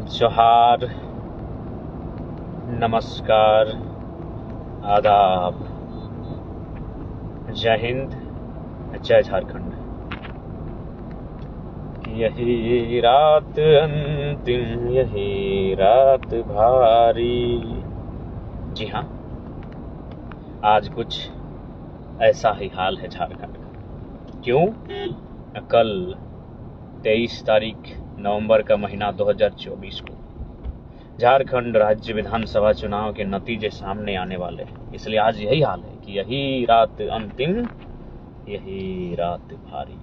जोहार, नमस्कार, आदाब, जय हिंद, जय झारखंड। यही रात अंतिम, यही रात भारी। जी हाँ, आज कुछ ऐसा ही हाल है झारखंड का। क्यों? कल 23 तारीख नवंबर का महीना 2024 को झारखंड राज्य विधानसभा चुनाव के नतीजे सामने आने वाले हैं। इसलिए आज यही हाल है कि यही रात अंतिम, यही रात भारी।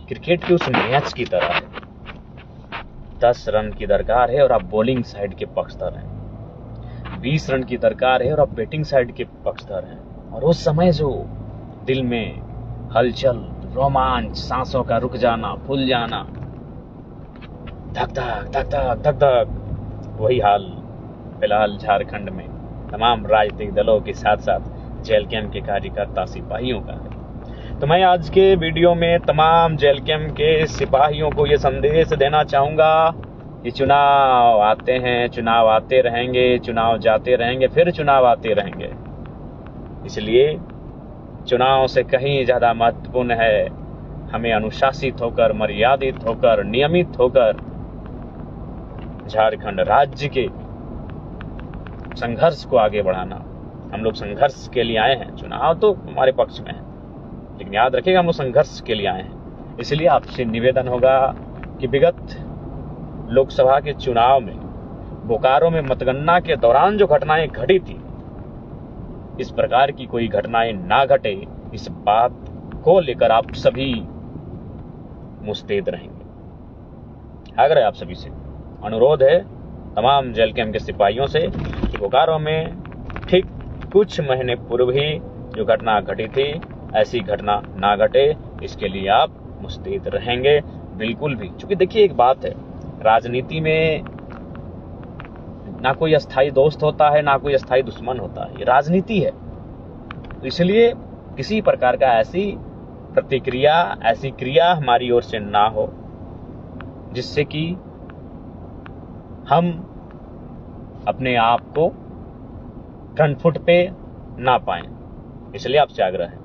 क्रिकेट की उस मैच की तरह है। 10 रन की दरकार है और आप बॉलिंग साइड के पक्षधर हैं। 20 रन की दरकार है और आप बैटिंग साइड के पक्षधर हैं। और उस समय जो दिल में हलचल, रोमांच, सांसों का रुक जाना, फूल जाना, धक धक धक धक धक धक, वही हाल फिलहाल झारखंड में तमाम राजनीतिक दलों के साथ साथ जेल कैंप के कार्यकर्ता सिपाहियों का है। तो मैं आज के वीडियो में तमाम जेल कैंप के सिपाहियों को ये संदेश देना चाहूँगा कि चुनाव आते हैं, चुनाव आते रहेंगे, चुनाव जाते रहेंगे, फिर चुनाव आते रहेंगे। इसलिए चुनाव से कहीं ज़्यादा महत्वपूर्ण है हमें अनुशासित होकर, मर्यादित होकर, नियमित होकर झारखंड राज्य के संघर्ष को आगे बढ़ाना। हम लोग संघर्ष के लिए आए हैं। चुनाव तो हमारे पक्ष में है, लेकिन याद रखिएगा हम लोग संघर्ष के लिए आए हैं। इसलिए आपसे निवेदन होगा कि विगत लोकसभा के चुनाव में बोकारो में मतगणना के दौरान जो घटनाएं घटी थी, इस प्रकार की कोई घटनाएं ना घटे, इस बात को लेकर आप सभी मुस्तैद रहेंगे। आग्रह आप सभी से, अनुरोध है तमाम जेल कैंप के सिपाहियों से कि बोकारो में ठीक कुछ महीने पूर्व ही जो घटना घटी थी, ऐसी घटना ना घटे, इसके लिए आप मुस्तैद रहेंगे बिल्कुल भी। क्योंकि देखिए एक बात है, राजनीति में ना कोई अस्थाई दोस्त होता है, ना कोई अस्थाई दुश्मन होता है। ये राजनीति है। तो इसलिए किसी प्रकार का ऐसी प्रतिक्रिया, ऐसी क्रिया हमारी ओर से ना हो जिससे कि हम अपने आप को फ्रंट फुट पे ना पाएं। इसलिए आपसे आग्रह है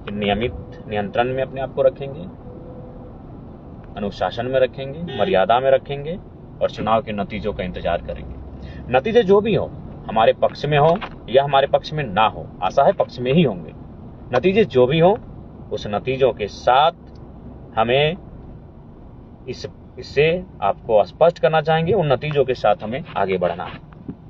कि नियमित नियंत्रण में अपने आप को रखेंगे, अनुशासन में रखेंगे, मर्यादा में रखेंगे और चुनाव के नतीजों का इंतजार करेंगे। नतीजे जो भी हो, हमारे पक्ष में हो या हमारे पक्ष में ना हो, आशा है पक्ष में ही होंगे। नतीजे जो भी हो, उस नतीजों के साथ हमें इससे आपको स्पष्ट करना चाहेंगे, उन नतीजों के साथ हमें आगे बढ़ना है।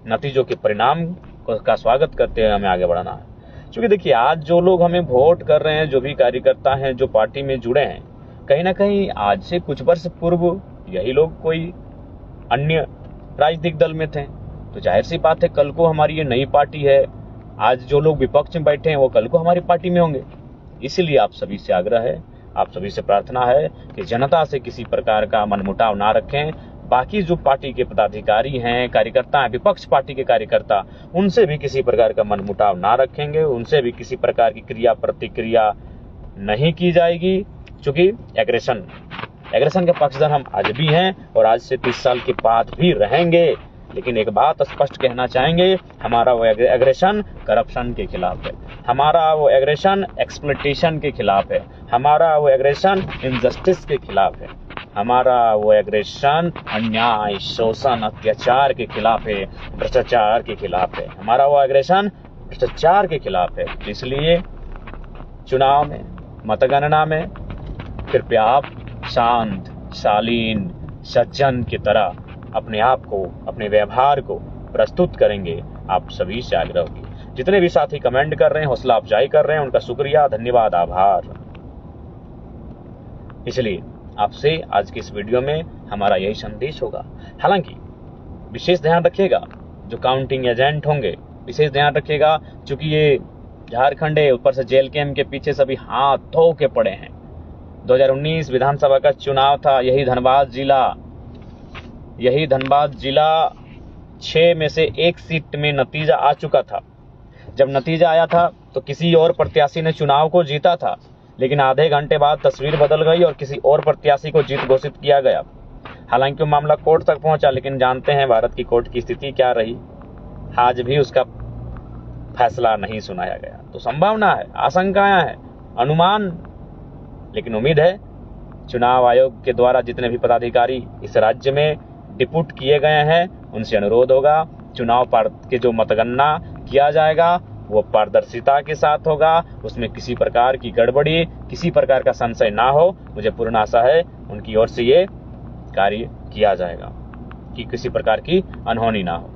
नतीजों के परिणाम का स्वागत करते हुए हमें आगे बढ़ना है। क्योंकि देखिए आज जो लोग हमें वोट कर रहे हैं, जो भी कार्यकर्ता हैं, जो पार्टी में जुड़े हैं, कहीं ना कहीं आज से कुछ वर्ष पूर्व यही लोग कोई अन्य राजनीतिक दल में थे। तो जाहिर सी बात है, कल को हमारी ये नई पार्टी है, आज जो लोग विपक्ष में बैठे हैं वो कल को हमारी पार्टी में होंगे। इसलिए आप सभी से आग्रह है, आप सभी से प्रार्थना है कि जनता से किसी प्रकार का मनमुटाव ना रखें। बाकी जो पार्टी के पदाधिकारी हैं, कार्यकर्ता हैं, विपक्ष पार्टी के कार्यकर्ता, उनसे भी किसी प्रकार का मनमुटाव ना रखेंगे, उनसे भी किसी प्रकार की क्रिया प्रतिक्रिया नहीं की जाएगी। क्योंकि एग्रेशन के पक्षधर हम आज भी हैं और आज से 30 साल के बाद भी रहेंगे। लेकिन एक बात स्पष्ट कहना चाहेंगे, हमारा वो एग्रेशन करप्शन के खिलाफ है, हमारा वो एग्रेशन एक्सप्लॉयटेशन के खिलाफ है, हमारा वो एग्रेशन इनजस्टिस के खिलाफ है, हमारा वो एग्रेशन अन्याय, शोषण, अत्याचार के खिलाफ है, भ्रष्टाचार के खिलाफ है, हमारा वो एग्रेशन भ्रष्टाचार के खिलाफ है। इसलिए चुनाव में, मतगणना में कृपया आप शांत, शालीन, सज्जन की तरह अपने आप को, अपने व्यवहार को प्रस्तुत करेंगे। आप सभी से आग्रह होगी। जितने भी साथी कमेंट कर रहे हैं, हौसला अफजाई कर रहे हैं, उनका शुक्रिया, धन्यवाद, आभार। इसलिए आपसे आज की इस वीडियो में हमारा यही संदेश होगा। हालांकि विशेष ध्यान रखिएगा, जो काउंटिंग एजेंट होंगे विशेष ध्यान रखिएगा, क्योंकि ये झारखंड है, ऊपर से जेल कैंप के पीछे सभी हाथ धो के पड़े हैं। 2019 विधानसभा का चुनाव था, यही धनबाद जिला 6 में से 1 सीट में नतीजा आ चुका था। जब नतीजा आया था तो किसी और प्रत्याशी ने चुनाव को जीता था, लेकिन आधे घंटे बाद तस्वीर बदल गई और किसी और प्रत्याशी को जीत घोषित किया गया। हालांकि वो मामला कोर्ट तक पहुंचा, लेकिन जानते हैं भारत की कोर्ट की स्थिति क्या रही, आज भी उसका फैसला नहीं सुनाया गया। तो संभावना है, आशंकाएं हैं, अनुमान, लेकिन उम्मीद है चुनाव आयोग के द्वारा जितने भी पदाधिकारी इस राज्य में डिप्यूट किए गए हैं उनसे अनुरोध होगा, चुनाव के जो मतगणना किया जाएगा वो पारदर्शिता के साथ होगा, उसमें किसी प्रकार की गड़बड़ी, किसी प्रकार का संशय ना हो। मुझे पूर्ण आशा है उनकी ओर से ये कार्य किया जाएगा कि किसी प्रकार की अनहोनी ना हो।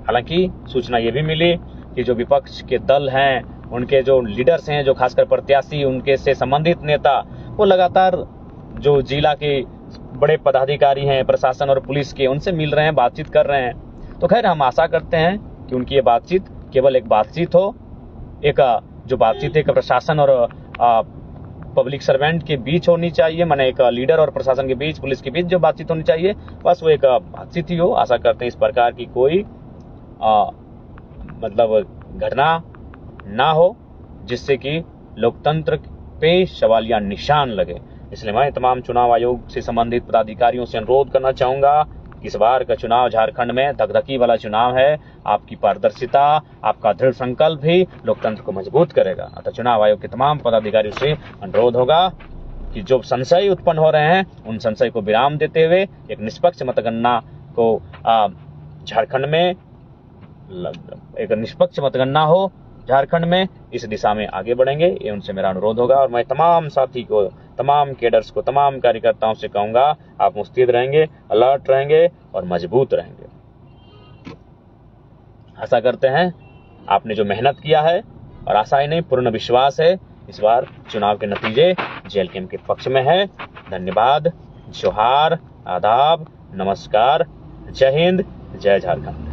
हालांकि सूचना ये भी मिली कि जो विपक्ष के दल हैं, उनके जो लीडर्स हैं, जो खासकर प्रत्याशी, उनके से संबंधित नेता, वो लगातार जो जिला के बड़े पदाधिकारी हैं, प्रशासन और पुलिस के, उनसे मिल रहे हैं, बातचीत कर रहे हैं। तो खैर हम आशा करते हैं कि उनकी ये बातचीत केवल एक बातचीत हो, एक जो बातचीत एक प्रशासन और पब्लिक सर्वेंट के बीच होनी चाहिए, माने एक लीडर और प्रशासन के बीच, पुलिस के बीच जो बातचीत होनी चाहिए, बस वो एक बातचीत ही हो। आशा करते हैं इस प्रकार की कोई मतलब घटना ना हो जिससे कि लोकतंत्र पे सवालिया निशान लगे। इसलिए मैं तमाम चुनाव आयोग से संबंधित पदाधिकारियों से अनुरोध करना चाहूंगा कि इस बार का चुनाव झारखंड में धकधकी वाला चुनाव है, आपकी पारदर्शिता, आपका दृढ़ संकल्प भी लोकतंत्र को मजबूत करेगा। अतः चुनाव आयोग के तमाम पदाधिकारियों से अनुरोध होगा कि जो संशय उत्पन्न हो रहे हैं उन संशय को विराम देते हुए एक निष्पक्ष मतगणना को झारखंड में, एक निष्पक्ष मतगणना हो झारखंड में, इस दिशा में आगे बढ़ेंगे, ये उनसे मेरा अनुरोध होगा। और मैं तमाम साथी को, तमाम केडर्स को, तमाम कार्यकर्ताओं से कहूंगा आप मुस्तैद रहेंगे, अलर्ट रहेंगे और मजबूत रहेंगे। आशा करते हैं आपने जो मेहनत किया है, और आशा ही नहीं पूर्ण विश्वास है इस बार चुनाव के नतीजे जेएलकेएम के पक्ष में है। धन्यवाद, जोहार, आदाब, नमस्कार, जय हिंद, जय झारखंड।